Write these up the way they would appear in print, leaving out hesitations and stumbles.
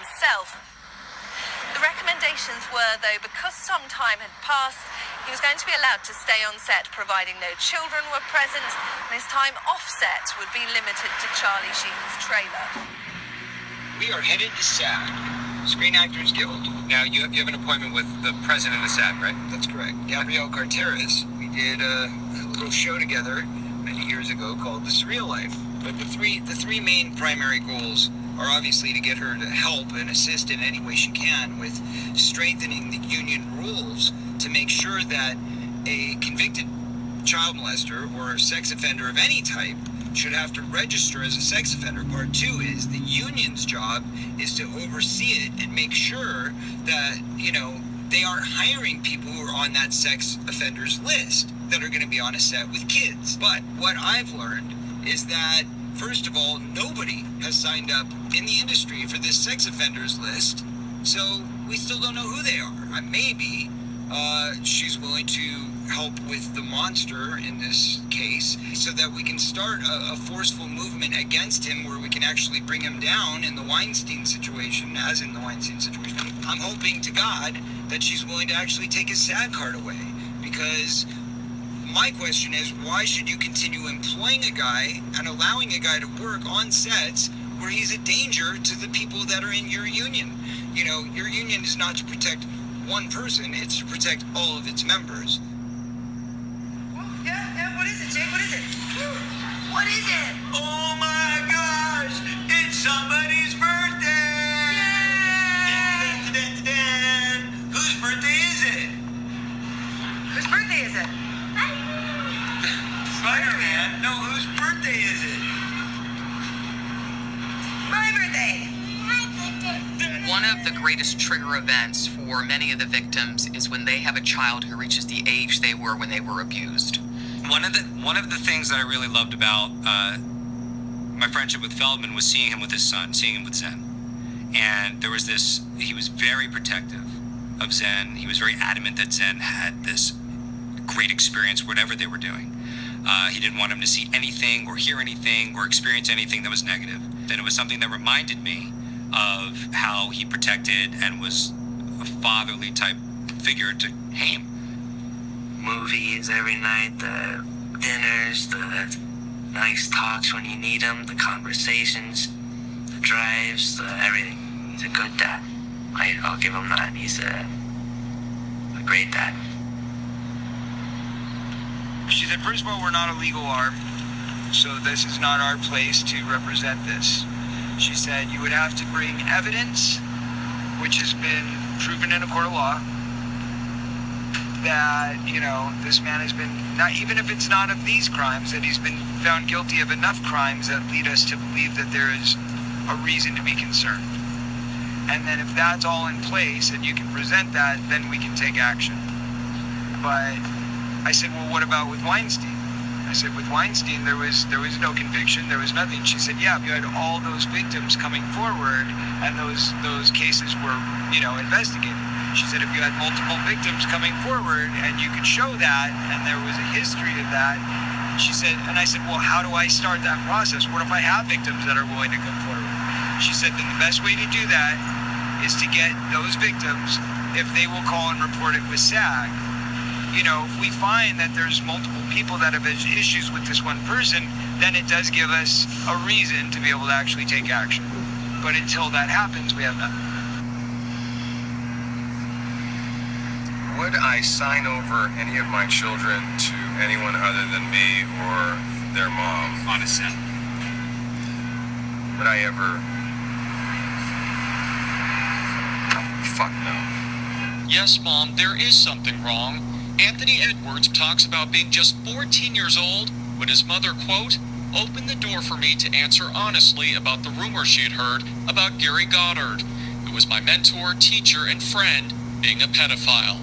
himself. The recommendations were, though, because some time had passed, he was going to be allowed to stay on set, providing no children were present, and his time off set would be limited to Charlie Sheen's trailer. We are headed to SAG, Screen Actors Guild. Now, you have an appointment with the president of SAG, right? That's correct. Gabrielle Carteris. We did a little show together many years ago called The Surreal Life. But the three main primary goals are obviously to get her to help and assist in any way she can with strengthening the union rules to make sure that a convicted child molester or sex offender of any type should have to register as a sex offender. Part two is the union's job is to oversee it and make sure that, they aren't hiring people who are on that sex offenders list that are going to be on a set with kids. But what I've learned is that, first of all, nobody has signed up in the industry for this sex offenders list, so we still don't know who they are. Maybe she's willing to help with the monster in this case so that we can start a forceful movement against him where we can actually bring him down in the Weinstein situation, as in the Weinstein situation. I'm hoping to God that she's willing to actually take his SAG card away, because my question is, why should you continue employing a guy and allowing a guy to work on sets where he's a danger to the people that are in your union? Your union is not to protect one person, it's to protect all of its members. Yeah, what is it, Jake? What is it? What is it? Oh my gosh, it's somebody's birthday! Yay! Whose birthday is it? Whose birthday is it? Spider-Man? No, whose birthday is it? My birthday! One of the greatest trigger events for many of the victims is when they have a child who reaches the age they were when they were abused. One of the things that I really loved about my friendship with Feldman was seeing him with his son, seeing him with Zen. And there was he was very protective of Zen. He was very adamant that Zen had this great experience, whatever they were doing. He didn't want him to see anything or hear anything or experience anything that was negative. And it was something that reminded me of how he protected and was a fatherly type figure to Haim. Movies every night, the dinners, the nice talks when you need them, the conversations, the drives, everything. He's a good dad. I'll give him that. He's a great dad. She said, first of all, we're not a legal arm, so this is not our place to represent this. She said you would have to bring evidence, which has been proven in a court of law, that, this man has been, not even if it's not of these crimes, that he's been found guilty of enough crimes that lead us to believe that there is a reason to be concerned. And then if that's all in place and you can present that, then we can take action. But I said, well, what about with Weinstein? I said, with Weinstein, there was no conviction, there was nothing. She said, yeah, you had all those victims coming forward, and those cases were, investigated. She said, if you had multiple victims coming forward, and you could show that, and there was a history of that, she said, and I said, well, how do I start that process? What if I have victims that are willing to come forward? She said, then the best way to do that is to get those victims, if they will call and report it with SAG. If we find that there's multiple people that have issues with this one person, then it does give us a reason to be able to actually take action. But until that happens, we have nothing. Would I sign over any of my children to anyone other than me or their mom? On a set. Would I ever? Fuck no. Yes, Mom, there is something wrong. Anthony Edwards talks about being just 14 years old when his mother, quote, opened the door for me to answer honestly about the rumors she had heard about Gary Goddard, who was my mentor, teacher, and friend, being a pedophile.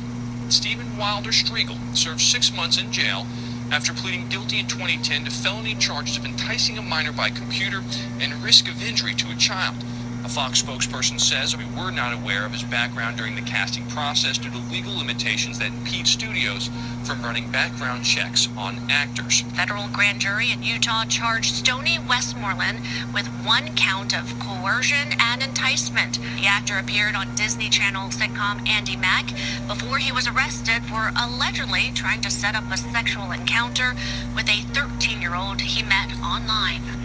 Stephen Wilder Striegel served 6 months in jail after pleading guilty in 2010 to felony charges of enticing a minor by computer and risk of injury to a child. A Fox spokesperson says we were not aware of his background during the casting process due to legal limitations that impede studios from running background checks on actors. Federal grand jury in Utah charged Stoney Westmoreland with 1 count of coercion and enticement. The actor appeared on Disney Channel sitcom Andy Mack before he was arrested for allegedly trying to set up a sexual encounter with a 13-year-old he met online.